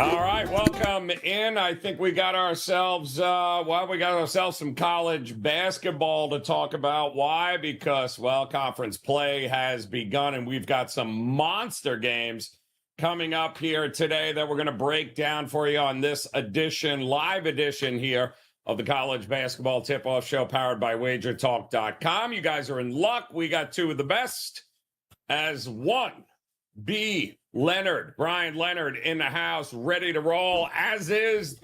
All right, welcome in. I think we got ourselves, some college basketball to talk about. Why? Because, conference play has begun, and we've got some monster games coming up here today that we're going to break down for you on this live edition here of the College Basketball Tip-Off Show powered by WagerTalk.com. You guys are in luck. We got two of the best as one. Brian Leonard in the house, ready to roll, as is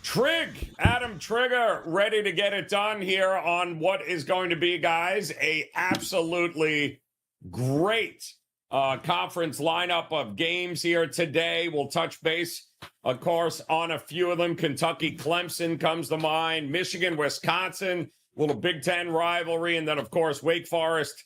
Trig, Adam Trigger, ready to get it done here on what is going to be, guys, a absolutely great conference lineup of games here today. We'll touch base, of course, on a few of them. Kentucky, Clemson comes to mind, Michigan, Wisconsin, little Big Ten rivalry, and then, of course, Wake Forest,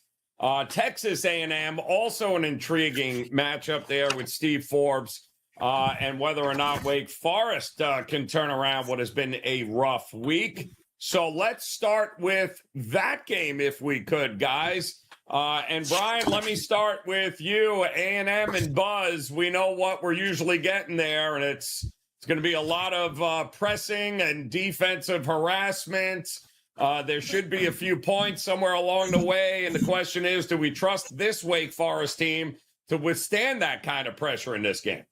Texas A&M, also an intriguing matchup there with Steve Forbes, and whether or not Wake Forest can turn around what has been a rough week. So let's start with that game if we could, guys. And Brian, let me start with you. A&M and Buzz, we know what we're usually getting there, and it's going to be a lot of pressing and defensive harassment. There should be a few points somewhere along the way, and the question is, do we trust this Wake Forest team to withstand that kind of pressure in this game?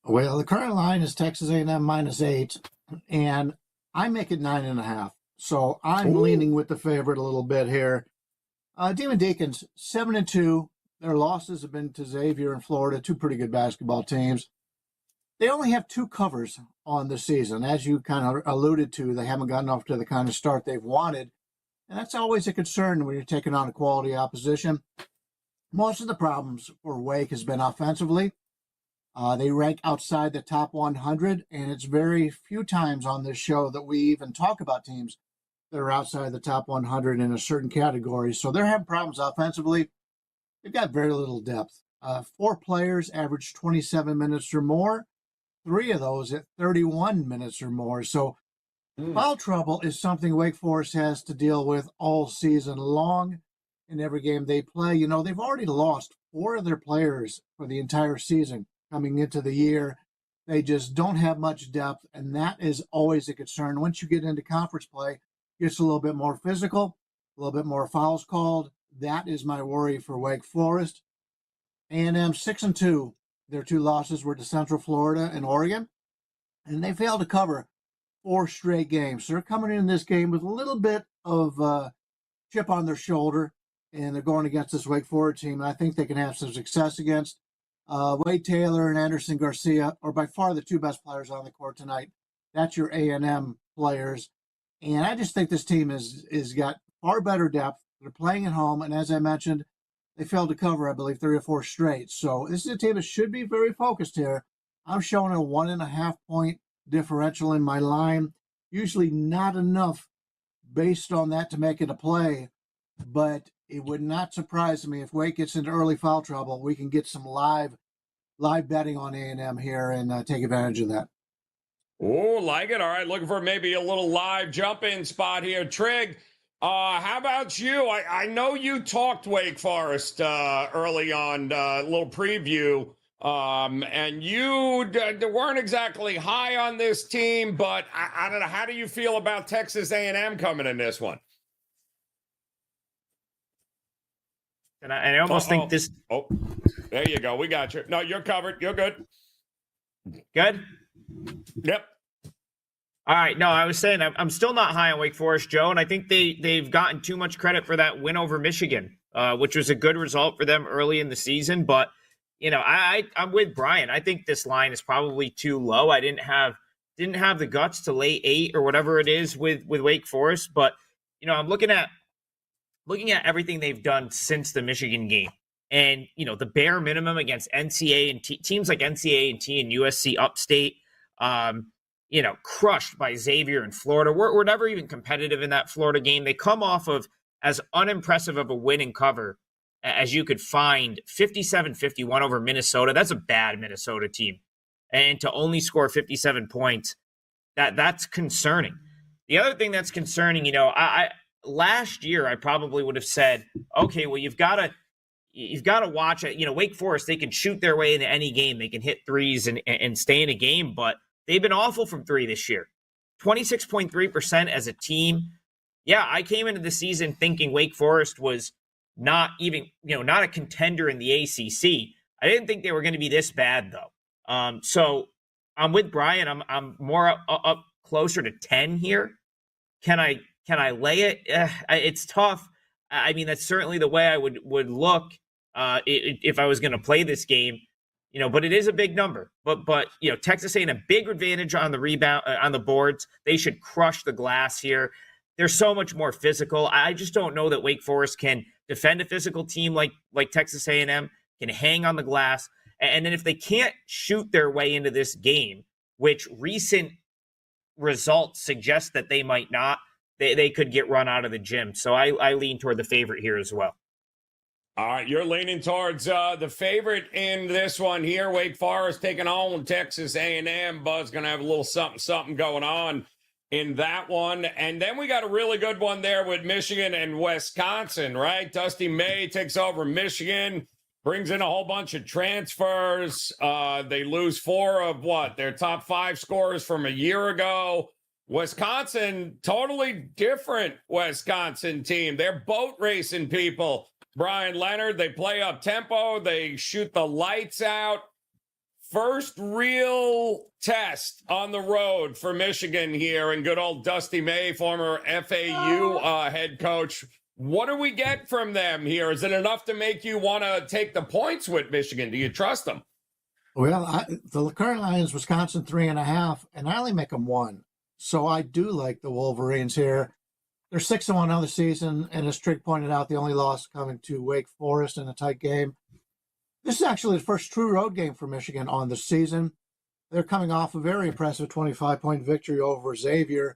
Well, the current line is Texas A&M -8, and I make it 9.5. So I'm leaning with the favorite a little bit here. Demon Deacons 7-2. Their losses have been to Xavier and Florida, two pretty good basketball teams. They only have two covers on the season. As you kind of alluded to, they haven't gotten off to the kind of start they've wanted. And that's always a concern when you're taking on a quality opposition. Most of the problems for Wake has been offensively. They rank outside the top 100, and it's very few times on this show that we even talk about teams that are outside the top 100 in a certain category. So they're having problems offensively. They've got very little depth. 4 players average 27 minutes or more. 3 of those at 31 minutes or more. So foul trouble is something Wake Forest has to deal with all season long in every game they play. You know, they've already lost 4 of their players for the entire season coming into the year. They just don't have much depth, and that is always a concern. Once you get into conference play, it gets a little bit more physical, a little bit more fouls called. That is my worry for Wake Forest. A&M 6-2. Their 2 losses were to Central Florida and Oregon, and they failed to cover 4 straight games. So they're coming in this game with a little bit of chip on their shoulder, and they're going against this Wake Forest team, and I think they can have some success against. Wade Taylor and Anderson Garcia are by far the 2 best players on the court tonight. That's your A&M players, and I just think this team is got far better depth. They're playing at home, and as I mentioned, they failed to cover, I believe, 3 or 4 straight. So this is a team that should be very focused here. I'm showing a 1.5 point differential in my line. Usually not enough based on that to make it a play, but it would not surprise me if Wake gets into early foul trouble. We can get some live betting on A&M here and take advantage of that. Oh, like it. All right, looking for maybe a little live jump-in spot here. Trig, how about you? I know you talked Wake Forest early on, a little preview, and you weren't exactly high on this team, but I don't know. How do you feel about Texas A&M coming in this one? And I almost think this. Oh, there you go. We got you. No, you're covered. You're good. Good? Yep. All right. No, I was saying I'm still not high on Wake Forest, Joe, and I think they've gotten too much credit for that win over Michigan, which was a good result for them early in the season. But, you know, I'm with Brian. I think this line is probably too low. I didn't have the guts to lay 8 or whatever it is with Wake Forest. But, you know, I'm looking at everything they've done since the Michigan game. And, you know, the bare minimum against NCAA and teams like NCAA and USC Upstate, you know, crushed by Xavier and Florida. We're never even competitive in that Florida game. They come off of as unimpressive of a win and cover as you could find, 57-51 over Minnesota. That's a bad Minnesota team. And to only score 57 points, that's concerning. The other thing that's concerning, you know, I last year I probably would have said, okay, well, you've got to you've got to watch it. Wake Forest, they can shoot their way into any game. They can hit threes and stay in a game, but they've been awful from three this year. 26.3% as a team. Yeah, I came into the season thinking Wake Forest was not even, not a contender in the ACC. I didn't think they were going to be this bad, though. So I'm with Brian. I'm more up closer to 10 here. Can I lay it? It's tough. I mean, that's certainly the way I would look if I was going to play this game. But it is a big number. But Texas A&M, a big advantage on the rebound, on the boards. They should crush the glass here. They're so much more physical. I just don't know that Wake Forest can defend a physical team like Texas A&M, can hang on the glass. And then if they can't shoot their way into this game, which recent results suggest that they might not, they could get run out of the gym. So I lean toward the favorite here as well. All right, you're leaning towards the favorite in this one here. Wake Forest taking on Texas A&M. Bud's going to have a little something going on in that one. And then we got a really good one there with Michigan and Wisconsin, right? Dusty May takes over Michigan, brings in a whole bunch of transfers. They lose 4 of their top 5 scorers from a year ago. Wisconsin, totally different Wisconsin team. They're boat racing people. Brian Leonard, they play up tempo. They shoot the lights out. First real test on the road for Michigan here, and good old Dusty May, former FAU head coach. What do we get from them here? Is it enough to make you want to take the points with Michigan? Do you trust them? Well, the current line is Wisconsin 3.5, and I only make them 1. So I do like the Wolverines here. They're 6-1 on the season, and as Trig pointed out, the only loss coming to Wake Forest in a tight game. This is actually the first true road game for Michigan on the season. They're coming off a very impressive 25-point victory over Xavier,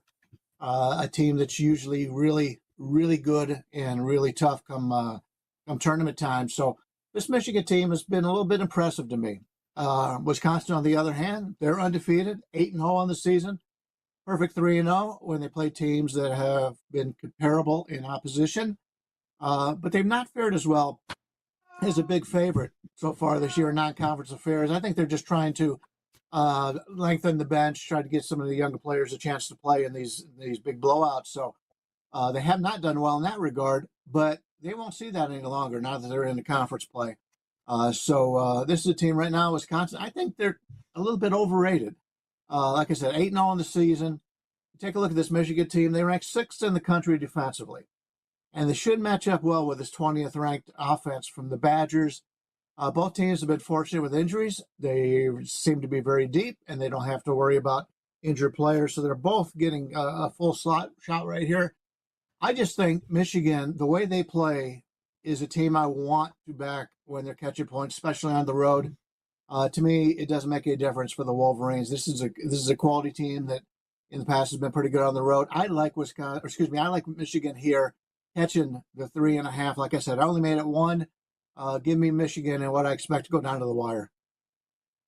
a team that's usually really, really good and really tough come tournament time. So this Michigan team has been a little bit impressive to me. Wisconsin, on the other hand, they're undefeated, 8-0 on the season. Perfect 3-0 when they play teams that have been comparable in opposition. But they've not fared as well as a big favorite so far this year in non-conference affairs. I think they're just trying to lengthen the bench, try to get some of the younger players a chance to play in these big blowouts. So they have not done well in that regard, but they won't see that any longer now that they're in the conference play. So this is a team right now, Wisconsin. I think they're a little bit overrated. Like I said, 8-0 on the season. Take a look at this Michigan team. They rank 6th in the country defensively. And they should match up well with this 20th ranked offense from the Badgers. Both teams have been fortunate with injuries. They seem to be very deep, and they don't have to worry about injured players. So they're both getting a full slot shot right here. I just think Michigan, the way they play, is a team I want to back when they're catching points, especially on the road. To me, it doesn't make any difference for the Wolverines. This is a quality team that in the past has been pretty good on the road. I like I like Michigan here, catching the 3.5. Like I said, I only made it 1. Give me Michigan and what I expect to go down to the wire.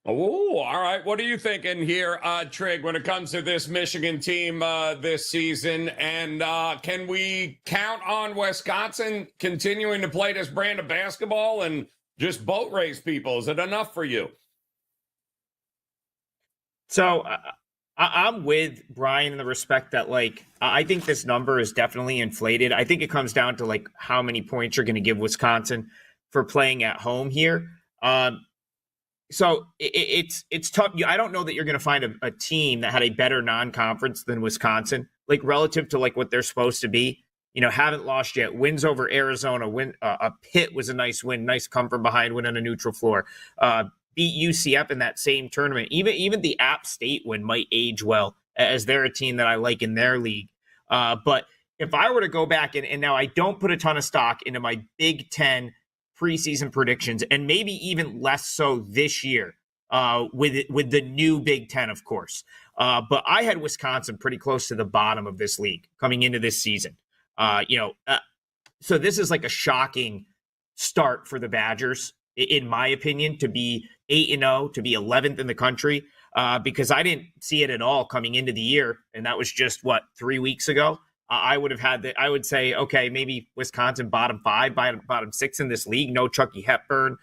Oh, all right. What are you thinking here, Trig, when it comes to this Michigan team this season? And can we count on Wisconsin continuing to play this brand of basketball and just boat race people? Is it enough for you? So I'm with Brian in the respect that, I think this number is definitely inflated. I think it comes down to, how many points you're going to give Wisconsin for playing at home here. So it's tough. I don't know that you're going to find a team that had a better non-conference than Wisconsin, relative to, what they're supposed to be. Haven't lost yet. Wins over Arizona. A Pitt was a nice win. Nice come from behind win on a neutral floor. Beat UCF in that same tournament. Even the App State win might age well, as they're a team that I like in their league. But if I were to go back and now I don't put a ton of stock into my Big Ten preseason predictions, and maybe even less so this year with the new Big Ten, of course. But I had Wisconsin pretty close to the bottom of this league coming into this season. So this is a shocking start for the Badgers, in my opinion, to be 8-0, to be 11th in the country, because I didn't see it at all coming into the year. And that was just 3 weeks ago. I would have had that. I would say, okay, maybe Wisconsin bottom 5, bottom 6 in this league. No Chucky Hepburn.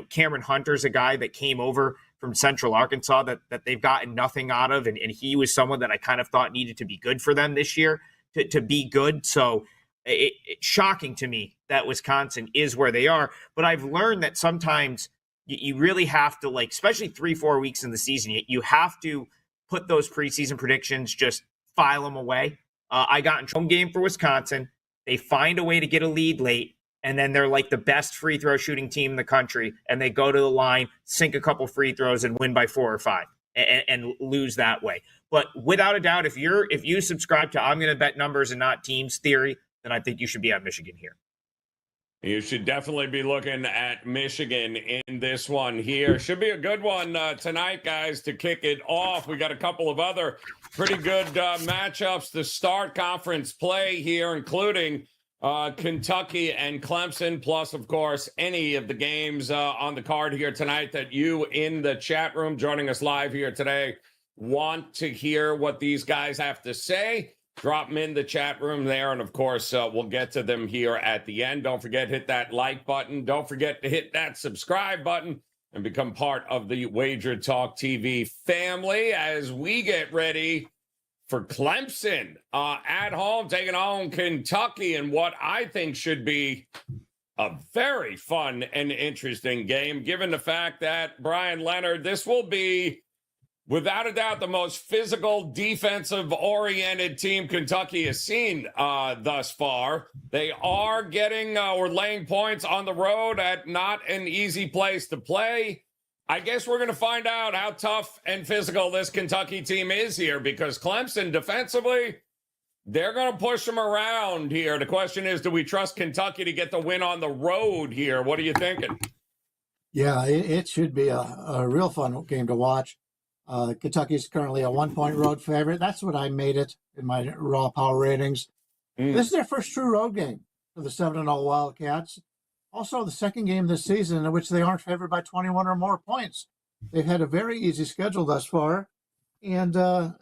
Cameron Hunter's a guy that came over from Central Arkansas that they've gotten nothing out of. And he was someone that I kind of thought needed to be good for them this year to be good. So it's shocking to me that Wisconsin is where they are. But I've learned that sometimes you really have to, like, especially 3-4 weeks in the season, you have to put those preseason predictions, just file them away. I got in home game for Wisconsin. They find a way to get a lead late, and then they're like the best free throw shooting team in the country, and they go to the line, sink a couple free throws, and win by 4 or 5 and lose that way. But without a doubt, if you subscribe to I'm going to bet numbers and not teams theory, then I think you should be on Michigan here. You should definitely be looking at Michigan in this one here. Should be a good one tonight, guys, to kick it off. We got a couple of other pretty good matchups to start conference play here, including Kentucky and Clemson, plus, of course, any of the games on the card here tonight that you in the chat room joining us live here today want to hear what these guys have to say. Drop them in the chat room there, and of course, we'll get to them here at the end. Don't forget, hit that like button. Don't forget to hit that subscribe button and become part of the WagerTalk TV family as we get ready for Clemson at home, taking on Kentucky in what I think should be a very fun and interesting game, given the fact that, Brian Leonard, this will be, without a doubt, the most physical, defensive-oriented team Kentucky has seen thus far. They are getting or laying points on the road at not an easy place to play. I guess we're going to find out how tough and physical this Kentucky team is here, because Clemson, defensively, they're going to push them around here. The question is, do we trust Kentucky to get the win on the road here? What are you thinking? Yeah, it should be a real fun game to watch. Kentucky's currently a 1-point road favorite. That's what I made it in my raw power ratings. This is their first true road game for the 7-0 Wildcats. Also, the second game this season in which they aren't favored by 21 or more points. They've had a very easy schedule thus far, and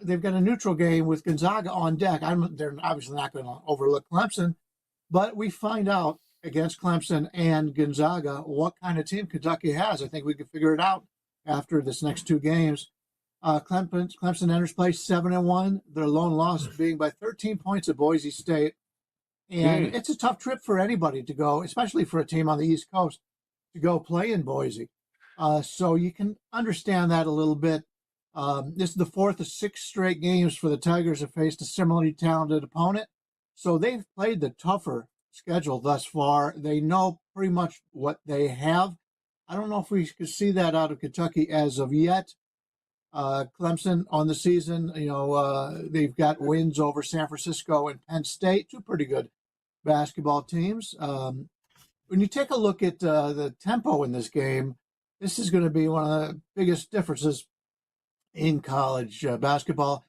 they've got a neutral game with Gonzaga on deck. They're obviously not going to overlook Clemson, but we find out against Clemson and Gonzaga what kind of team Kentucky has. I think we can figure it out after this next 2 games. Clemson enters play 7-1, their lone loss being by 13 points at Boise State. And it's a tough trip for anybody to go, especially for a team on the East Coast, to go play in Boise. So you can understand that a little bit. This is the 4th of 6 straight games for the Tigers have faced a similarly talented opponent. So they've played the tougher schedule thus far. They know pretty much what they have. I don't know if we could see that out of Kentucky as of yet. Clemson on the season, they've got wins over San Francisco and Penn State, 2 pretty good basketball teams. When you take a look at the tempo in this game, this is going to be one of the biggest differences in college basketball.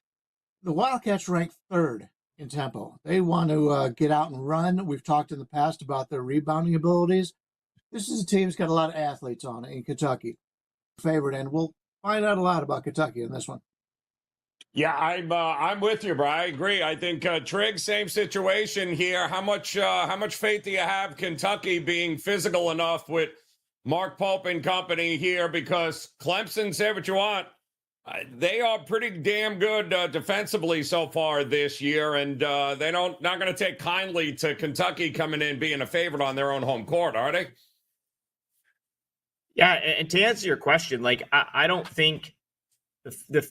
The Wildcats rank 3rd in tempo. They want to get out and run. We've talked in the past about their rebounding abilities. This is a team that's got a lot of athletes on it in Kentucky. Favorite, and we'll find out a lot about Kentucky in this one. Yeah, I'm with you, bro. I agree. I think Trig, same situation here. How much faith do you have Kentucky being physical enough with Mark Pope and company here? Because Clemson, say what you want, they are pretty damn good defensively so far this year, and they're not going to take kindly to Kentucky coming in being a favorite on their own home court, are they? Yeah, and to answer your question, I don't think the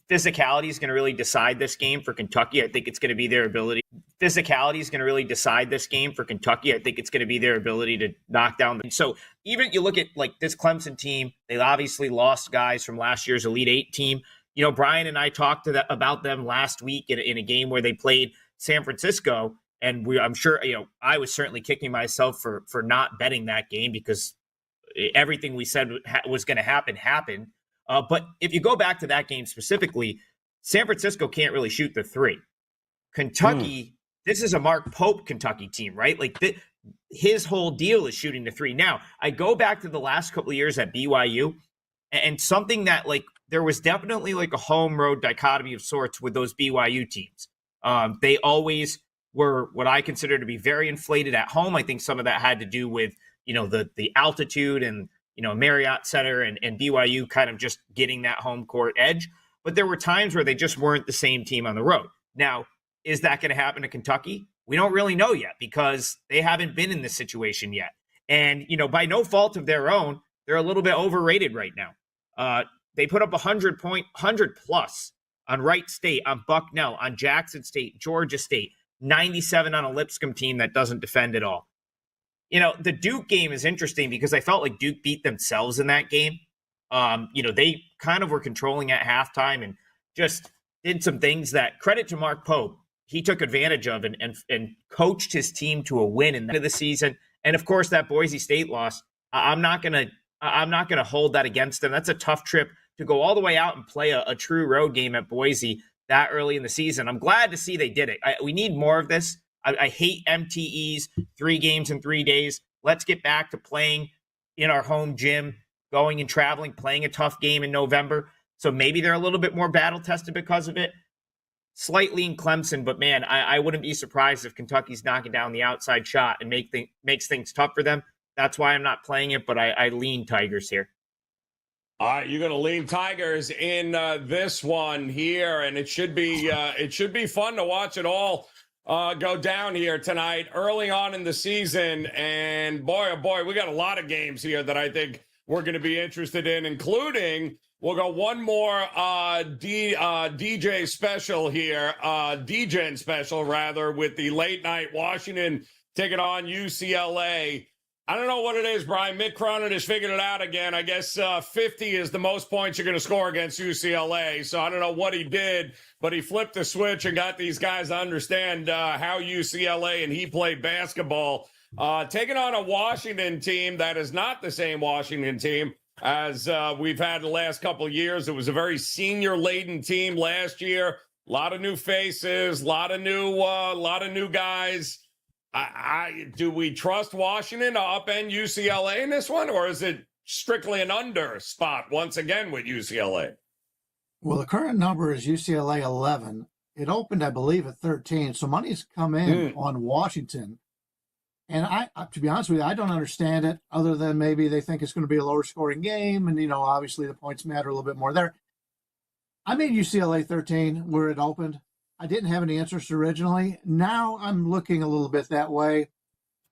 physicality is going to really decide this game for Kentucky. I think it's going to be their ability. Physicality is going to really decide this game for Kentucky. I think it's going to be their ability to knock down. So even you look at this Clemson team, they obviously lost guys from last year's Elite 8 team. Brian and I talked about them last week in a game where they played San Francisco, and I'm sure I was certainly kicking myself for not betting that game because everything we said was going to happen happened. But if you go back to that game specifically, San Francisco can't really shoot the 3. Kentucky, this is a Mark Pope Kentucky team, right? His whole deal is shooting the 3. Now, I go back to the last couple of years at BYU, and something that there was definitely a home road dichotomy of sorts with those BYU teams. They always were what I consider to be very inflated at home. I think some of that had to do with, the altitude and, Marriott Center and BYU kind of just getting that home court edge. But there were times where they just weren't the same team on the road. Now, is that going to happen to Kentucky? We don't really know yet because they haven't been in this situation yet. And, by no fault of their own, they're a little bit overrated right now. They put up 100 plus on Wright State, on Bucknell, on Jackson State, Georgia State, 97 on a Lipscomb team that doesn't defend at all. The Duke game is interesting because I felt like Duke beat themselves in that game. They kind of were controlling at halftime and just did some things that, credit to Mark Pope, he took advantage of and coached his team to a win in the end of the season. And of course, that Boise State loss, I'm not gonna hold that against them. That's a tough trip to go all the way out and play a true road game at Boise that early in the season. I'm glad to see they did it. We need more of this. I hate MTEs, 3 games in 3 days. Let's get back to playing in our home gym, going and traveling, playing a tough game in November. So maybe they're a little bit more battle tested because of it. Slightly in Clemson, but man, I wouldn't be surprised if Kentucky's knocking down the outside shot and makes things tough for them. That's why I'm not playing it, but I lean Tigers here. All right, you're going to lean Tigers in this one here, and it should be fun to watch it all go down here tonight, early on in the season. And boy, oh boy, we got a lot of games here that I think we're going to be interested in, including we'll go one more DJ special here, Degen special rather, with the late night Washington taking on UCLA. I don't know what it is, Brian. Mick Cronin has figured it out again. I guess 50 is the most points you're going to score against UCLA. So I don't know what he did, but he flipped the switch and got these guys to understand how UCLA and he played basketball. Taking on a Washington team that is not the same Washington team as we've had the last couple of years. It was a very senior-laden team last year. A lot of new faces, a lot of new guys. Do we trust Washington to upend UCLA in this one, or is it strictly an under spot once again with UCLA? Well, the current number is UCLA 11. It opened, I believe, at 13. So money's come in on Washington. And to be honest with you, I don't understand it other than maybe they think it's going to be a lower scoring game. And, obviously the points matter a little bit more there. I made UCLA 13 where it opened. I didn't have any interest originally. Now I'm looking a little bit that way.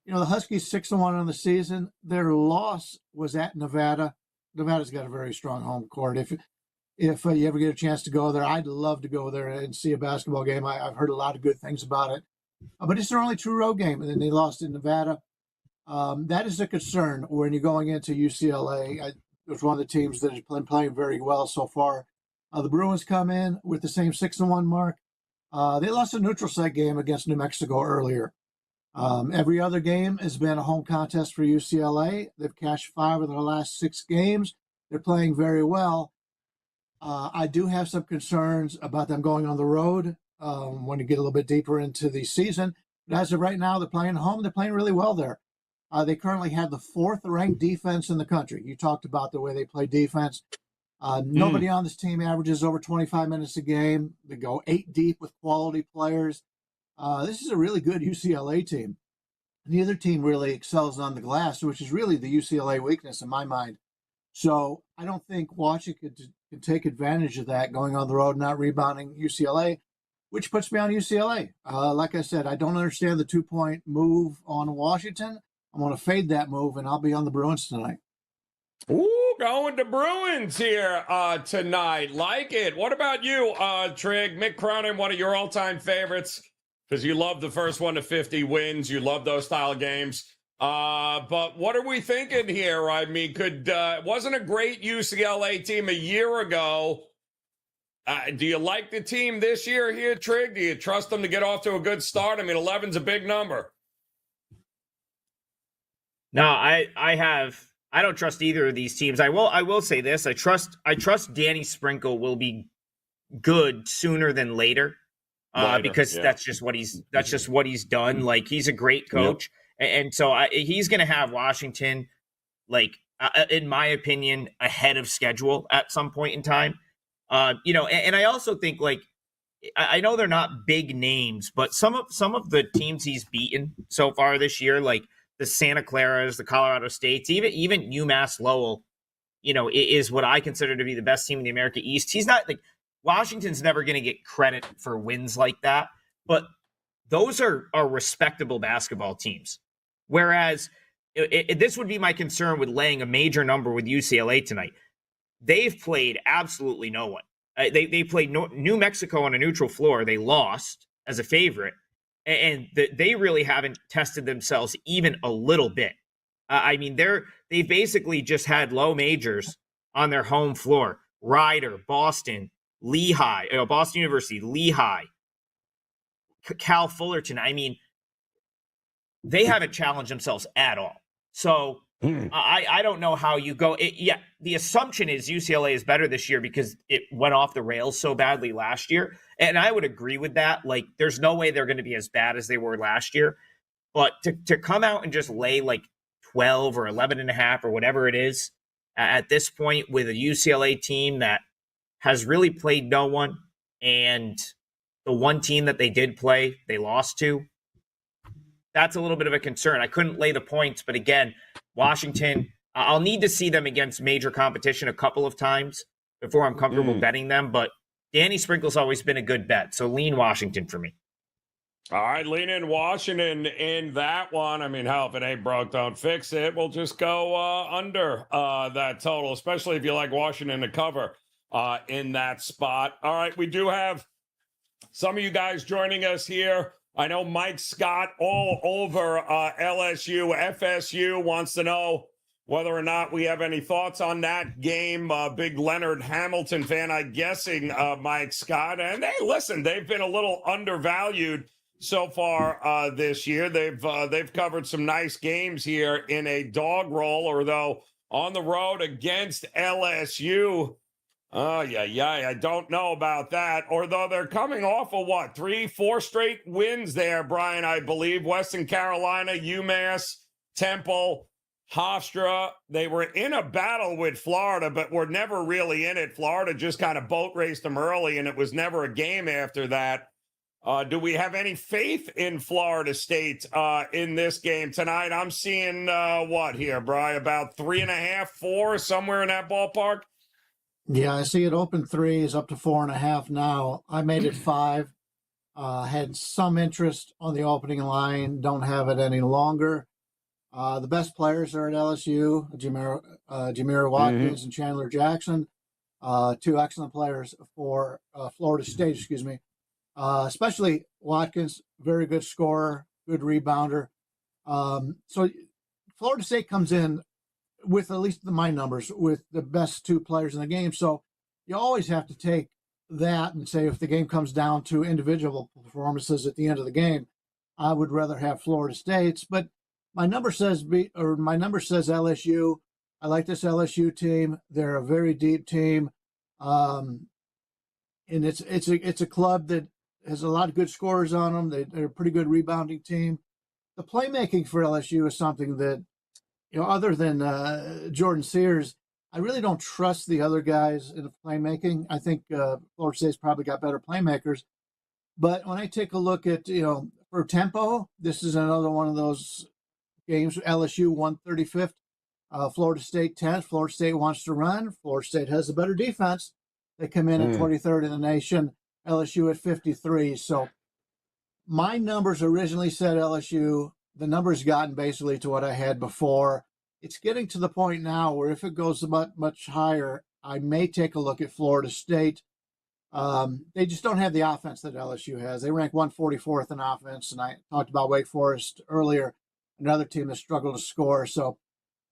The Huskies 6-1 on the season. Their loss was at Nevada. Nevada's got a very strong home court. If you ever get a chance to go there, I'd love to go there and see a basketball game. I've heard a lot of good things about it. But it's their only true road game, and then they lost in Nevada. That is a concern when you're going into UCLA. It's one of the teams that has been playing very well so far. The Bruins come in with the same 6-1 mark. They lost a neutral site game against New Mexico earlier. Every other game has been a home contest for UCLA. They've cashed 5 of their last 6 games. They're playing very well. I do have some concerns about them going on the road when you get a little bit deeper into the season. But as of right now, they're playing home. They're playing really well there. They currently have the 4th ranked defense in the country. You talked about the way they play defense. Nobody on this team averages over 25 minutes a game. They go 8 deep with quality players. This is a really good UCLA team. Neither team really excels on the glass, which is really the UCLA weakness in my mind. So I don't think Washington can take advantage of that going on the road, not rebounding UCLA, which puts me on UCLA. Like I said, I don't understand the 2-point move on Washington. I'm going to fade that move, and I'll be on the Bruins tonight. Ooh, going to Bruins here tonight. Like it. What about you, Trig? Mick Cronin, one of your all-time favorites, because you love the first 1 to 50 wins. You love those style games. But what are we thinking here? I mean, wasn't a great UCLA team a year ago. Do you like the team this year here, Trig? Do you trust them to get off to a good start? I mean, 11's a big number. No, I don't trust either of these teams. I will say this. I trust Danny Sprinkle will be good sooner than later. Because that's just what he's done. Like, he's a great coach. Yep. And so he's going to have Washington, in my opinion, ahead of schedule at some point in time. And I also think I know they're not big names, but some of the teams he's beaten so far this year, like the Santa Claras, the Colorado States, even UMass Lowell, is what I consider to be the best team in the America East. He's not like Washington's never going to get credit for wins like that, but those are respectable basketball teams. Whereas this would be my concern with laying a major number with UCLA tonight. They've played absolutely no one. They played New Mexico on a neutral floor. They lost as a favorite, and they really haven't tested themselves even a little bit. I mean, they've basically just had low majors on their home floor. Rider, Boston, Lehigh, Boston University, Lehigh, Cal Fullerton. I mean, they haven't challenged themselves at all. So I don't know how you go. The assumption is UCLA is better this year because it went off the rails so badly last year. And I would agree with that. Like, there's no way they're going to be as bad as they were last year. But to come out and just lay like 12 or 11 and a half or whatever it is at this point with a UCLA team that has really played no one, and the one team that they did play, they lost to, that's a little bit of a concern. I couldn't lay the points, but again, Washington, I'll need to see them against major competition a couple of times before I'm comfortable betting them, but Danny Sprinkle's always been a good bet, so lean Washington for me. All right, lean in Washington in that one. I mean, hell, if it ain't broke, don't fix it. We'll just go under that total, especially if you like Washington to cover in that spot. All right, we do have some of you guys joining us here. I know Mike Scott all over LSU. FSU wants to know whether or not we have any thoughts on that game. Big Leonard Hamilton fan, I'm guessing, Mike Scott. And hey, listen, they've been a little undervalued so far this year. They've covered some nice games here in a dog roll, although on the road against LSU. Oh, yeah. I don't know about that. Although they're coming off of 3-4 straight wins there, Brian, I believe. Western Carolina, UMass, Temple, Hofstra. They were in a battle with Florida, but were never really in it. Florida just kind of boat raced them early, and it was never a game after that. Do we have any faith in Florida State in this game tonight? I'm seeing here, Brian? About 3.5, 4, somewhere in that ballpark? Yeah, I see it open 3 is up to 4.5 now. I made it 5. Had some interest on the opening line. Don't have it any longer. The best players are at LSU, Jameer Watkins and Chandler Jackson. 2 excellent players for Florida State, especially Watkins, very good scorer, good rebounder. So Florida State comes in with, at least my numbers, with the best 2 players in the game. So you always have to take that and say, if the game comes down to individual performances at the end of the game, I would rather have Florida State's. But my number says LSU. I like this LSU team. They're a very deep team, and it's a club that has a lot of good scorers on them. They're a pretty good rebounding team. The playmaking for LSU is something that, other than Jordan Sears, I really don't trust the other guys in the playmaking. I think Florida State's probably got better playmakers. But when I take a look at, for tempo, this is another one of those games. LSU 135th, Florida State 10th. Florida State wants to run. Florida State has a better defense. They come in at 23rd in the nation. LSU at 53. So my numbers originally said LSU. The numbers gotten basically to what I had before. It's getting to the point now where if it goes much higher, I may take a look at Florida State. They just don't have the offense that LSU has. They rank 144th in offense, and I talked about Wake Forest earlier, another team that struggled to score. So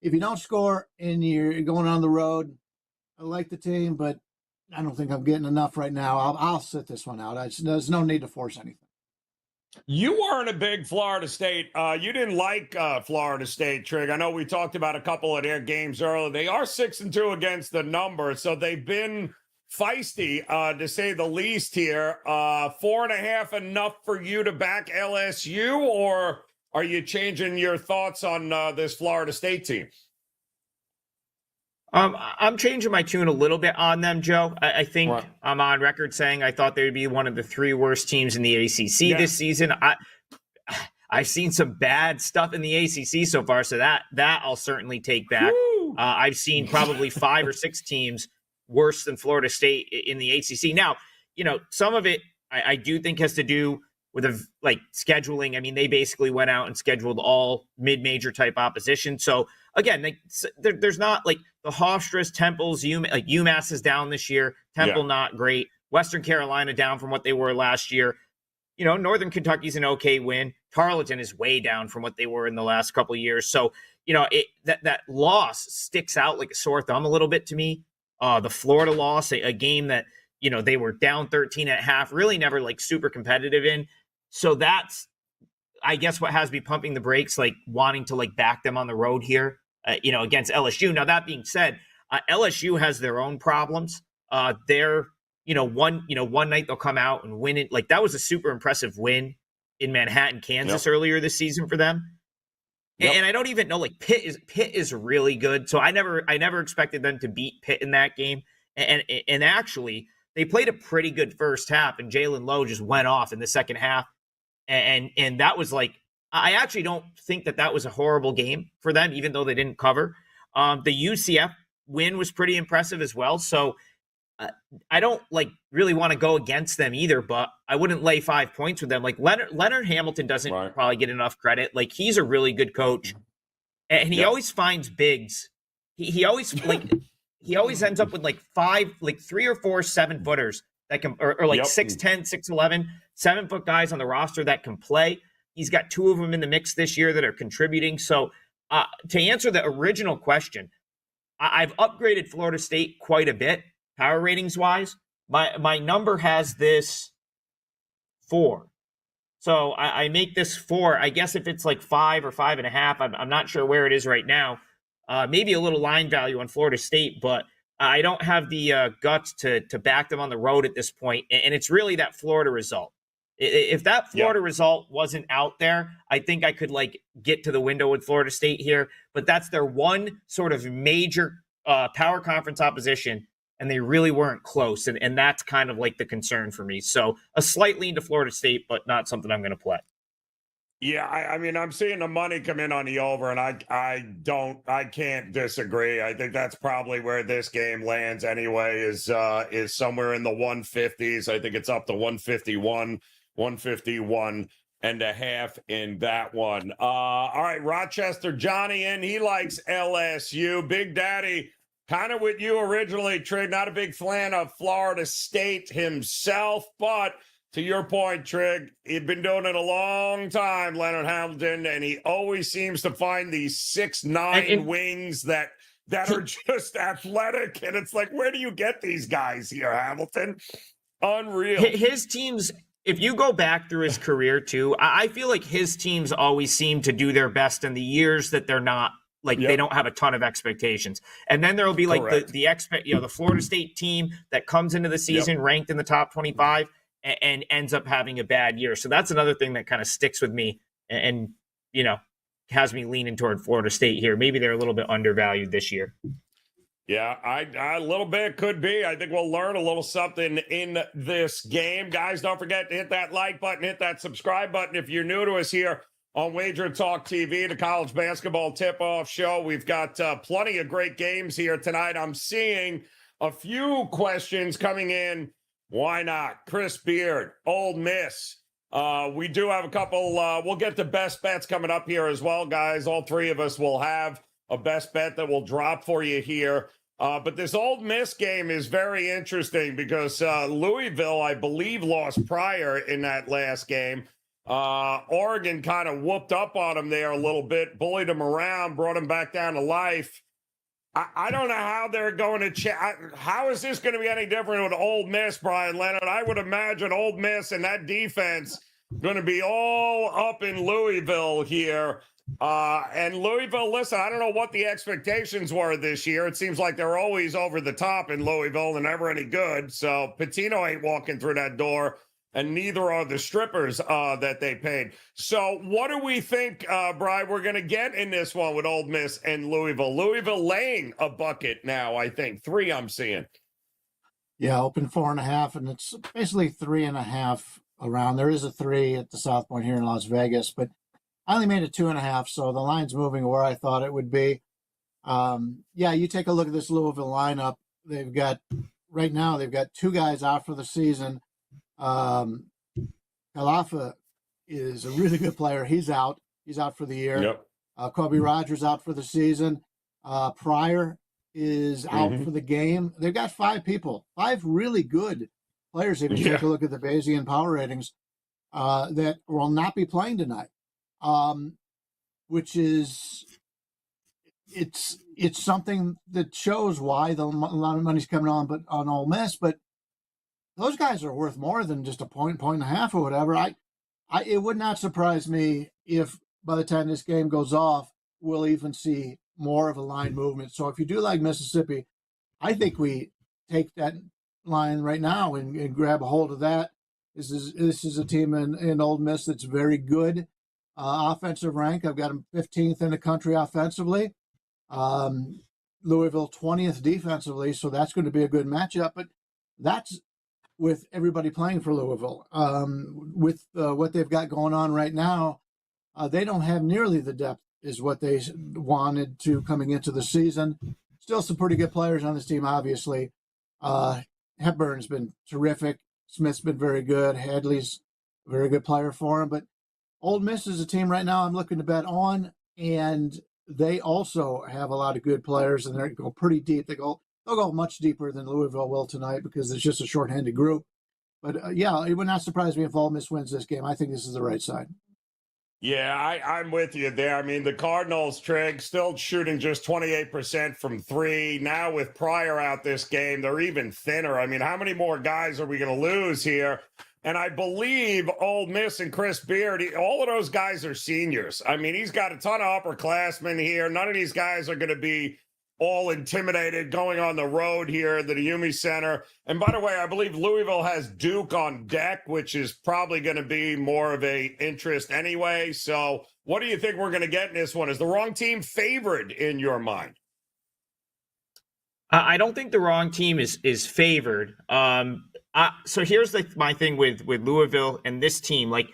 if you don't score and you're going on the road, I like the team, but I don't think I'm getting enough right now. I'll sit this one out. There's no need to force anything. You weren't a big Florida State. You didn't like Florida State, Trig. I know we talked about a couple of their games earlier. They are 6-2 against the number, so they've been feisty, to say the least here. 4.5 enough for you to back LSU, or are you changing your thoughts on this Florida State team? I'm changing my tune a little bit on them, Joe. I think Right. I'm on record saying I thought they would be one of the 3 worst teams in the ACC this season. I've seen some bad stuff in the ACC so far, so that I'll certainly take back. I've seen probably 5 or 6 teams worse than Florida State in the ACC. Now, some of it I do think has to do with scheduling. I mean, they basically went out and scheduled all mid-major type opposition. So again, there's not like the Hofstra's, Temple's, UMass is down this year. Temple not great. Western Carolina down from what they were last year. Northern Kentucky's an okay win. Tarleton is way down from what they were in the last couple of years. So, that loss sticks out like a sore thumb a little bit to me. The Florida loss, a game that, they were down 13 at half, really never super competitive in. So that's, I guess, what has me pumping the brakes, wanting to back them on the road here, against LSU. Now, that being said, LSU has their own problems. They're, one night they'll come out and win it. That was a super impressive win in Manhattan, Kansas earlier this season for them. And I don't even know, Pitt is really good. So I never expected them to beat Pitt in that game. And actually, they played a pretty good first half, and Jalen Lowe just went off in the second half. And that was I actually don't think that was a horrible game for them, even though they didn't cover. The UCF win was pretty impressive as well. So I don't really want to go against them either, but I wouldn't lay 5 points with them. Leonard Hamilton doesn't probably get enough credit. He's a really good coach, and he always finds bigs. He always he always ends up with 3 or 4 7-footers that can, or 6'10", 6'11", 7-foot guys on the roster that can play. He's got 2 of them in the mix this year that are contributing. So to answer the original question, I've upgraded Florida State quite a bit power ratings wise. My number has this 4. So I make this 4. I guess if it's 5 or 5.5, I'm not sure where it is right now. Maybe a little line value on Florida State, but I don't have the guts to back them on the road at this point. And it's really that Florida result. If that Florida result wasn't out there, I think I could get to the window with Florida State here. But that's their one sort of major power conference opposition, and they really weren't close. And that's kind of the concern for me. So a slight lean to Florida State, but not something I'm going to play. Yeah, I mean, I'm seeing the money come in on the over, and I can't disagree. I think that's probably where this game lands anyway, is somewhere in the 150s. I think it's up to 151 and a half in that one. All right, Rochester Johnny in. He likes LSU. Big Daddy, kind of with you originally, Trig. Not a big fan of Florida State himself, but to your point, Trig, he'd been doing it a long time, Leonard Hamilton, and he always seems to find these 6'9" wings that are just athletic. And it's where do you get these guys here, Hamilton? Unreal. His teams, if you go back through his career too, I feel his teams always seem to do their best in the years that they're not they don't have a ton of expectations. And then there will be the Florida State team that comes into the season ranked in the top 25 and ends up having a bad year. So that's another thing that kind of sticks with me and has me leaning toward Florida State here. Maybe they're a little bit undervalued this year. Yeah, I a little bit could be. I think we'll learn a little something in this game. Guys, don't forget to hit that like button, hit that subscribe button if you're new to us here on WagerTalk TV, the college basketball tip-off show. We've got plenty of great games here tonight. I'm seeing a few questions coming in. Why not? Chris Beard, Ole Miss. We do have a couple. We'll get the best bets coming up here as well, guys. All 3 of us will have a best bet that will drop for you here. But this Ole Miss game is very interesting because Louisville, I believe, lost prior in that last game. Oregon kind of whooped up on them there a little bit, bullied them around, brought them back down to life. I don't know how they're going to how is this going to be any different with Ole Miss, Brian Leonard? I would imagine Ole Miss and that defense going to be all up in Louisville here. And Louisville, listen, I don't know what the expectations were this year. It seems like they're always over the top in Louisville and never any good. So Pitino ain't walking through that door and neither are the strippers that they paid. So what do we think, Brian, we're going to get in this one with Ole Miss and Louisville? Louisville laying a bucket now, I think. 3 I'm seeing. Yeah, open 4.5, and it's basically 3.5 around. There is a 3 at the South Point here in Las Vegas, but I only made it 2.5, so the line's moving where I thought it would be. Yeah, you take a look at this Louisville lineup. Right now they've got 2 guys out for the season. Kalafa is a really good player. He's out. He's out for the year. Yep. Kobe Rogers out for the season. Pryor is out for the game. They've got 5 people, 5 really good players. If you take a look at the Bayesian power ratings, that will not be playing tonight, which is it's something that shows why a lot of money's coming on Ole Miss, but those guys are worth more than just a point and a half or whatever. It would not surprise me if by the time this game goes off, we'll even see more of a line movement. So if you do like Mississippi, I think we take that line right now and grab a hold of that. This is a team in Ole Miss that's very good. Offensive rank, I've got them 15th in the country offensively. Louisville 20th defensively, so that's going to be a good matchup. But that's with everybody playing for Louisville. With what they've got going on right now, they don't have nearly the depth is what they wanted to coming into the season. Still some pretty good players on this team, obviously. Hepburn's been terrific. Smith's been very good. Hadley's a very good player for him. But Ole Miss is a team right now I'm looking to bet on, and they also have a lot of good players, and they go pretty deep. They'll go much deeper than Louisville will tonight because it's just a shorthanded group. But, yeah, it would not surprise me if Ole Miss wins this game. I think this is the right side. Yeah, I'm with you there. I mean, the Cardinals, Trig, still shooting just 28% from 3. Now with Pryor out this game, they're even thinner. I mean, how many more guys are we going to lose here? And I believe Ole Miss and Chris Beard, all of those guys are seniors. I mean, he's got a ton of upperclassmen here. None of these guys are going to be all intimidated going on the road here at the Yumi Center. And by the way, I believe Louisville has Duke on deck, which is probably going to be more of a interest anyway. So what do you think we're going to get in this one? Is the wrong team favored in your mind? I don't think the wrong team is favored. So here's my thing with Louisville and this team. Like,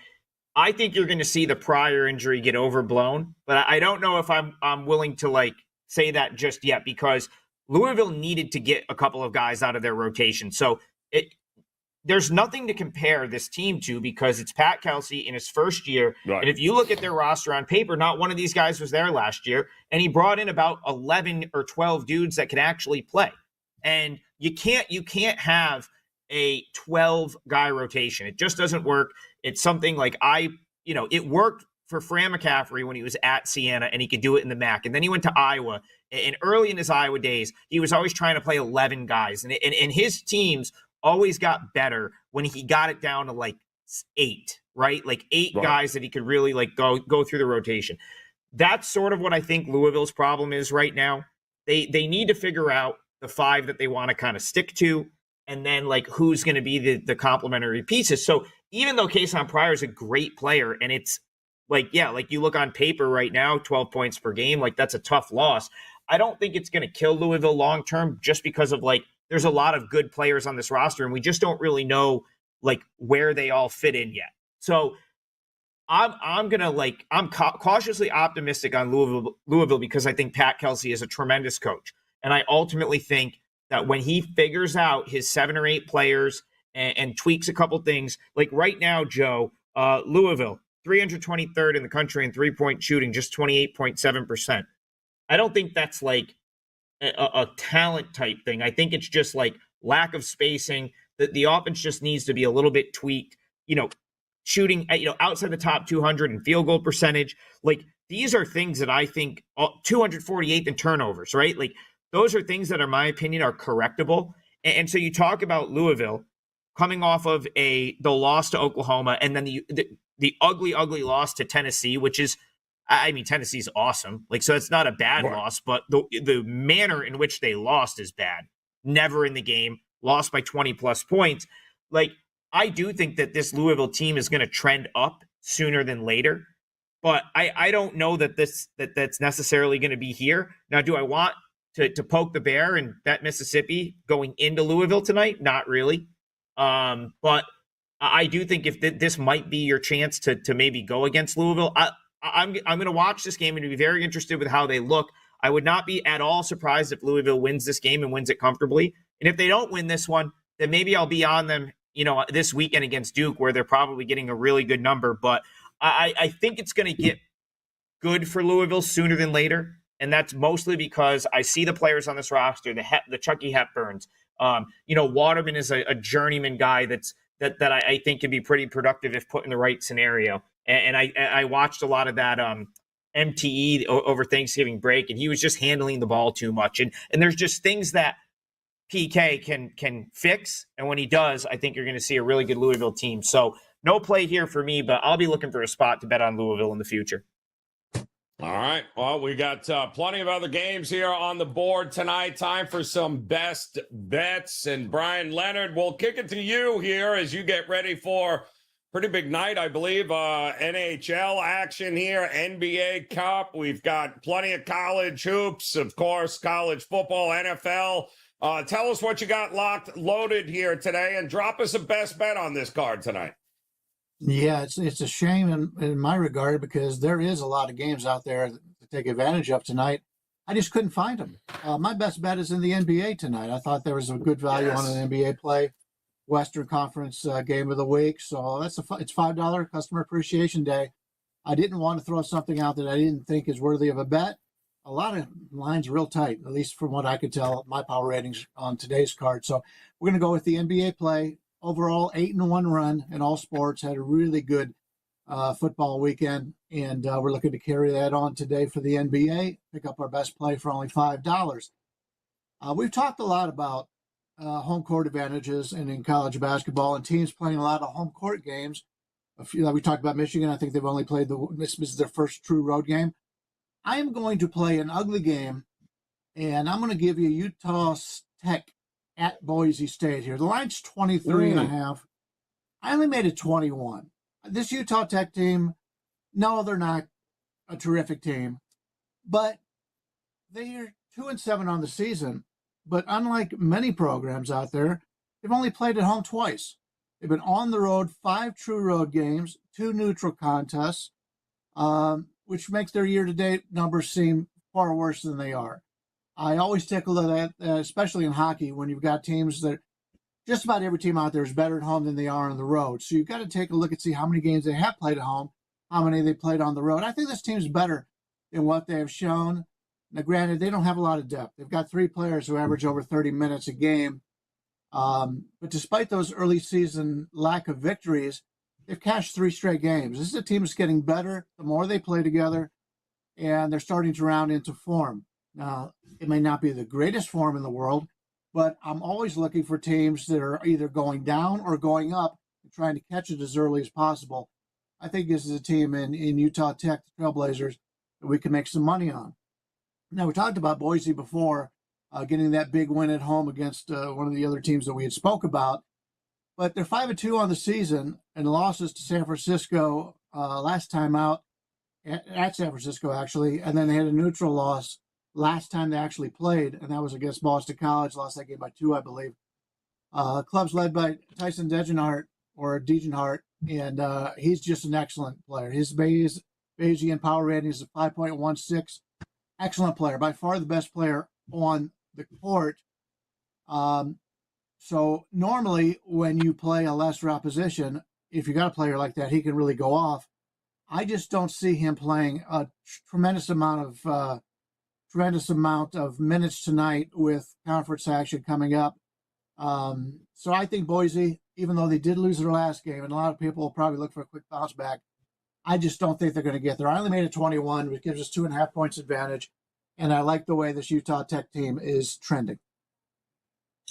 I think you're going to see the Pryor injury get overblown, but I don't know if I'm willing to say that just yet, because Louisville needed to get a couple of guys out of their rotation. So there's nothing to compare this team to because it's Pat Kelsey in his first year. Right. And if you look at their roster on paper, not one of these guys was there last year. And he brought in about 11 or 12 dudes that can actually play. And you can't have a 12-guy rotation. It just doesn't work. It's something it worked for Fran McCaffrey when he was at Siena, and he could do it in the MAC. And then he went to Iowa. And early in his Iowa days, he was always trying to play 11 guys. And his teams always got better when he got it down to 8, right? 8 right. Guys that he could really go through the rotation. That's sort of what I think Louisville's problem is right now. They need to figure out the 5 that they want to kind of stick to, and then who's going to be the complementary pieces. So even though Kason Pryor is a great player, and it's you look on paper right now, 12 points per game, that's a tough loss. I don't think it's going to kill Louisville long term just because of there's a lot of good players on this roster, and we just don't really know where they all fit in yet. So I'm cautiously optimistic on Louisville because I think Pat Kelsey is a tremendous coach, and I ultimately think that when he figures out his 7 or 8 players and tweaks a couple things, right now, Joe, Louisville 323rd in the country in 3-point shooting, just 28.7%. I don't think that's a talent type thing. I think it's just lack of spacing. The offense just needs to be a little bit tweaked. Shooting outside the top 200 in field goal percentage. These are things that I think 248th in turnovers, right? Those are things that, in my opinion, are correctable. And so you talk about Louisville coming off of the loss to Oklahoma, and then the ugly loss to Tennessee, which is, Tennessee's awesome. So it's not a bad loss, but the manner in which they lost is bad. Never in the game, lost by 20 plus points. I do think that this Louisville team is going to trend up sooner than later, but I don't know that that's necessarily going to be here. Now, do I want to poke the bear and bet Mississippi going into Louisville tonight? Not really. But I do think if this might be your chance to maybe go against Louisville, I'm going to watch this game and be very interested with how they look. I would not be at all surprised if Louisville wins this game and wins it comfortably. And if they don't win this one, then maybe I'll be on them, this weekend against Duke, where they're probably getting a really good number. But I think it's going to get good for Louisville sooner than later. And that's mostly because I see the players on this roster, the Chucky Hepburns. Waterman is a journeyman guy that I think can be pretty productive if put in the right scenario. And I watched a lot of that MTE over Thanksgiving break, and he was just handling the ball too much. And there's just things that PK can fix. And when he does, I think you're going to see a really good Louisville team. So no play here for me, but I'll be looking for a spot to bet on Louisville in the future. All right. Well, we got plenty of other games here on the board tonight. Time for some best bets. And Brian Leonard, we'll kick it to you here as you get ready for pretty big night, I believe. NHL action here, NBA Cup. We've got plenty of college hoops, of course, college football, NFL. Tell us what you got loaded here today, and drop us a best bet on this card tonight. Yeah, it's a shame in my regard, because there is a lot of games out there to take advantage of tonight. I just couldn't find them. My best bet is in the NBA tonight. I thought there was a good value on an NBA play. Western Conference game of the week. So it's $5 customer appreciation day. I didn't want to throw something out that I didn't think is worthy of a bet. A lot of lines real tight, at least from what I could tell, my power ratings on today's card. So we're going to go with the NBA play. Overall, 8-1 run in all sports. Had a really good football weekend, and we're looking to carry that on today for the NBA. Pick up our best play for only $5. We've talked a lot about home court advantages in college basketball, and teams playing a lot of home court games. We talked about Michigan. I think they've only played this is their first true road game. I am going to play an ugly game, and I'm going to give you Utah Tech at Boise State here. The line's 23.5. I only made it 21. This Utah Tech team, no, they're not a terrific team, but they are 2-7 on the season. But unlike many programs out there, they've only played at home twice. They've been on the road 5 true road games, 2 neutral contests, which makes their year-to-date numbers seem far worse than they are. I always take a look at that, especially in hockey, when you've got teams that just about every team out there is better at home than they are on the road. So you've got to take a look and see how many games they have played at home, how many they played on the road. I think this team's better than what they have shown. Now, granted, they don't have a lot of depth. They've got 3 players who average over 30 minutes a game. But despite those early season lack of victories, they've cashed 3 straight games. This is a team that's getting better the more they play together, and they're starting to round into form. Now, it may not be the greatest form in the world, but I'm always looking for teams that are either going down or going up and trying to catch it as early as possible. I think this is a team in Utah Tech, the Trailblazers, that we can make some money on. Now, we talked about Boise before, getting that big win at home against one of the other teams that we had spoke about. But they're 5-2 on the season, and losses to San Francisco last time out, at San Francisco, actually. And then they had a neutral loss last time they actually played, and that was against Boston College. Lost that game by 2, I believe. Club's led by Tyson Degenhart, and he's just an excellent player. His Bayesian power rating is a 5.16. Excellent player, by far the best player on the court. So normally when you play a lesser opposition, if you got a player like that, he can really go off. I just don't see him playing a tremendous amount of minutes tonight with conference action coming up. So I think Boise, even though they did lose their last game, and a lot of people will probably look for a quick bounce back, I just don't think they're going to get there. I only made it 21, which gives us 2.5 points advantage. And I like the way this Utah Tech team is trending.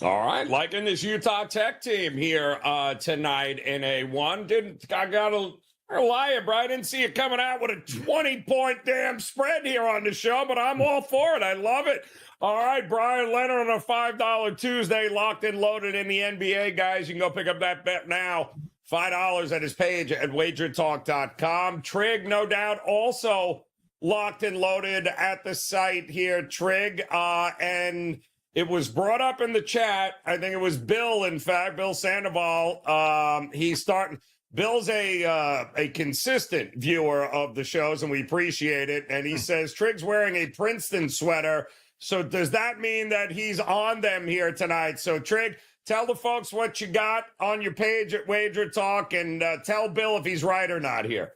All right, liking this Utah Tech team here tonight in A1. I got to I'm lying, bro. I didn't see you coming out with a 20-point damn spread here on the show, but I'm all for it. I love it. All right, Brian Leonard on a $5 Tuesday, locked and loaded in the NBA, guys. You can go pick up that bet now. $5 at his page at WagerTalk.com. Trig, no doubt, also locked and loaded at the site here, Trig. And it was brought up in the chat. I think it was Bill, in fact, Bill Sandoval. He's starting. Bill's a consistent viewer of the shows, and we appreciate it. And he says Trig's wearing a Princeton sweater. So does that mean that he's on them here tonight? So Trig, tell the folks what you got on your page at Wager Talk, and tell Bill if he's right or not here.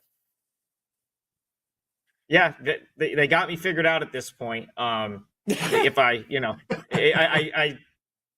Yeah, they got me figured out at this point. If I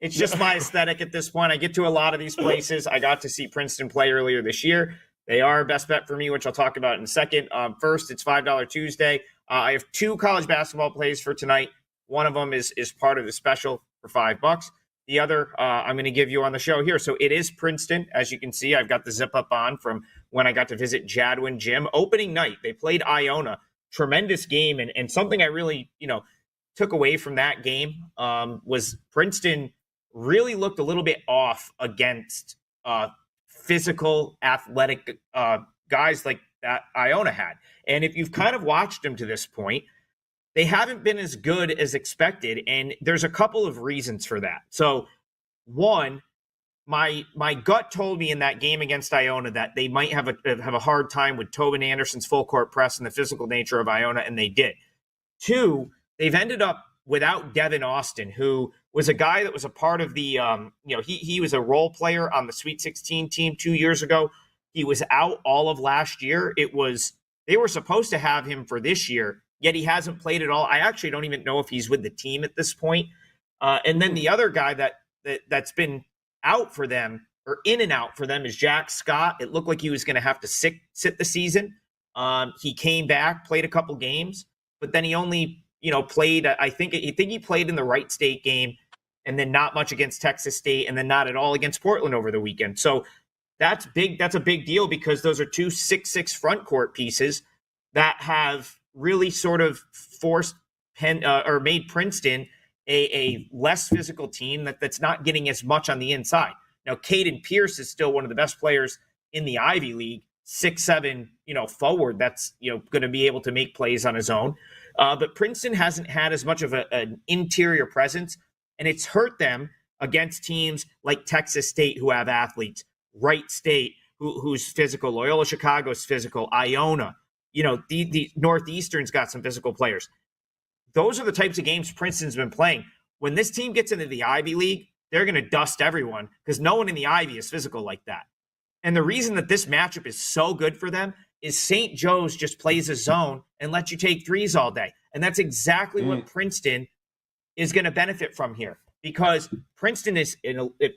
it's just my aesthetic at this point. I get to a lot of these places. I got to see Princeton play earlier this year. They are a best bet for me, which I'll talk about in a second. First, it's $5 Tuesday. I have 2 college basketball plays for tonight. One of them is part of the special for $5. The other I'm going to give you on the show here. So it is Princeton. As you can see, I've got the zip up on from when I got to visit Jadwin Gym. Opening night, they played Iona. Tremendous game. And something I really, took away from that game was Princeton really looked a little bit off against physical, athletic guys like that Iona had. And if you've kind of watched them to this point, they haven't been as good as expected, and there's a couple of reasons for that. So, one, my gut told me in that game against Iona that they might have a hard time with Tobin Anderson's full court press and the physical nature of Iona, and they did. 2, they've ended up without Devin Austin, who was a guy that was a part of the, he was a role player on the Sweet 16 team 2 years ago. He was out all of last year. They were supposed to have him for this year, yet he hasn't played at all. I actually don't even know if he's with the team at this point. And then the other guy that's been out for them, or in and out for them, is Jack Scott. It looked like he was going to have to sit the season. He came back, played a couple games, but then he only played. I think he played in the Wright State game, and then not much against Texas State, and then not at all against Portland over the weekend. So that's big. That's a big deal because those are 2 6'6" front court pieces that have really sort of forced or made Princeton a less physical team that's not getting as much on the inside. Now, Caden Pierce is still one of the best players in the Ivy League, 6'7", forward that's, going to be able to make plays on his own. But Princeton hasn't had as much of an interior presence, and it's hurt them against teams like Texas State, who have athletes, Wright State, who's physical, Loyola Chicago's physical, Iona, the Northeastern's got some physical players. Those are the types of games Princeton's been playing. When this team gets into the Ivy League, they're going to dust everyone because no one in the Ivy is physical like that. And the reason that this matchup is so good for them is St. Joe's just plays a zone and lets you take threes all day. And that's exactly what Princeton is going to benefit from here, because Princeton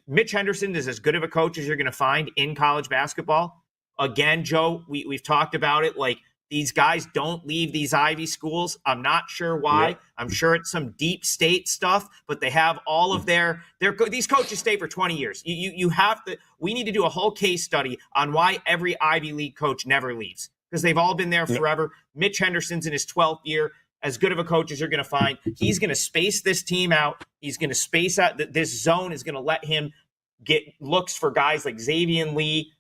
Mitch Henderson is as good of a coach as you're going to find in college basketball. Again, Joe, we've talked about it. Like, these guys don't leave these Ivy schools. I'm not sure why. Yep. I'm sure it's some deep state stuff, but they have all of these coaches stay for 20 years. You have to. We need to do a whole case study on why every Ivy League coach never leaves, because they've all been there forever. Yep. Mitch Henderson's in his 12th year, as good of a coach as you're going to find. He's going to space this team out. He's going to space out this zone is going to let him get looks for guys like Xavier Lee,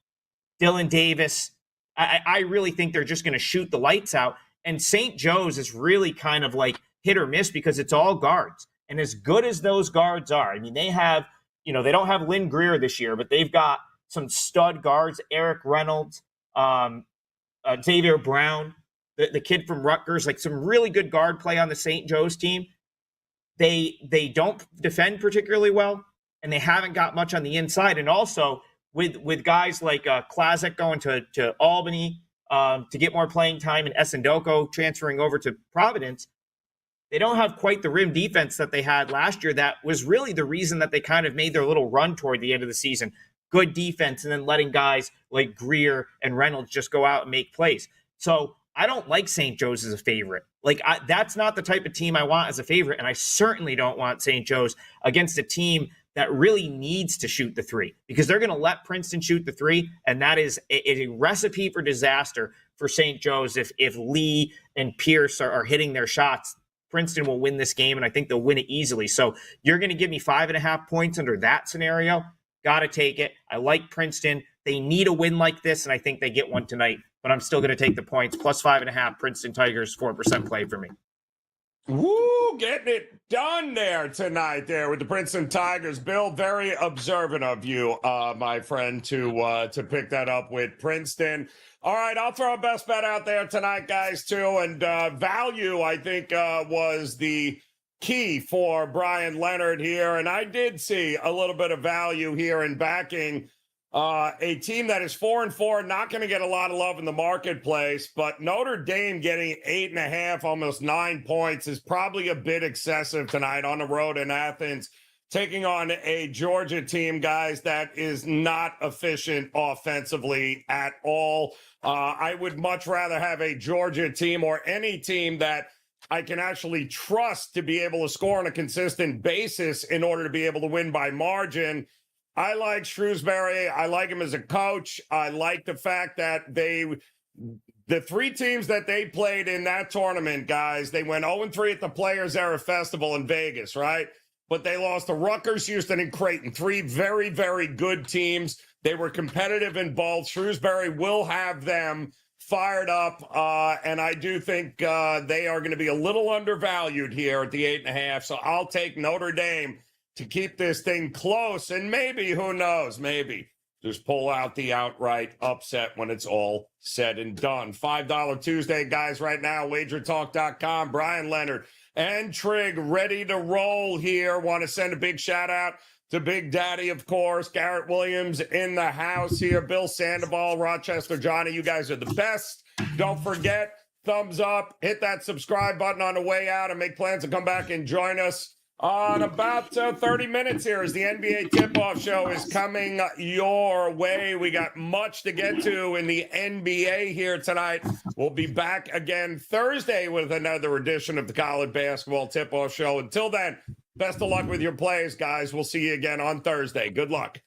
Dylan Davis. I really think they're just going to shoot the lights out. And St. Joe's is really kind of like hit or miss because it's all guards. And as good as those guards are, I mean, they have, they don't have Lynn Greer this year, but they've got some stud guards, Eric Reynolds, Xavier Brown, the kid from Rutgers, like some really good guard play on the St. Joe's team. They don't defend particularly well, and they haven't got much on the inside. And also, with guys like Klasic going to Albany to get more playing time, and Essendoko transferring over to Providence, they don't have quite the rim defense that they had last year. That was really the reason that they kind of made their little run toward the end of the season. Good defense, and then letting guys like Greer and Reynolds just go out and make plays. So I don't like St. Joe's as a favorite. That's not the type of team I want as a favorite, and I certainly don't want St. Joe's against a team that really needs to shoot the three, because they're going to let Princeton shoot the three, and that is a recipe for disaster for St. Joe's. If Lee and Pierce are hitting their shots, Princeton will win this game, and I think they'll win it easily. So you're going to give me 5.5 points under that scenario. Got to take it. I like Princeton. They need a win like this, and I think they get one tonight, but I'm still going to take the points. Plus 5.5, Princeton Tigers, 4% play for me. Woo, getting it done there tonight there with the Princeton Tigers. Bill, very observant of you, my friend, to pick that up with Princeton. All right, I'll throw a best bet out there tonight, guys, too. And value, I think, was the key for Brian Leonard here. And I did see a little bit of value here in backing a team that is 4-4, not going to get a lot of love in the marketplace, but Notre Dame getting 8.5, almost 9 points is probably a bit excessive tonight on the road in Athens, taking on a Georgia team, guys, that is not efficient offensively at all. I would much rather have a Georgia team or any team that I can actually trust to be able to score on a consistent basis in order to be able to win by margin. I like Shrewsbury. I like him as a coach. I like the fact that the three teams that they played in that tournament, guys, they went 0-3 at the Players Era Festival in Vegas, right? But they lost to Rutgers, Houston, and Creighton. Three very, very good teams. They were competitive in both. Shrewsbury will have them fired up, and I do think they are going to be a little undervalued here at the 8.5. So I'll take Notre Dame to keep this thing close, and maybe, who knows, maybe just pull out the outright upset when it's all said and done. $5 Tuesday, guys, right now, WagerTalk.com. Brian Leonard and Trig ready to roll here. Want to send a big shout-out to Big Daddy, of course. Garrett Williams in the house here. Bill Sandoval, Rochester, Johnny, you guys are the best. Don't forget, thumbs up, hit that subscribe button on the way out, and make plans to come back and join us on about 30 minutes here as the NBA tip-off show is coming your way. We got much to get to in the NBA here tonight. We'll be back again Thursday with another edition of the College Basketball Tip-Off Show. Until then, best of luck with your plays, guys. We'll see you again on Thursday. Good luck.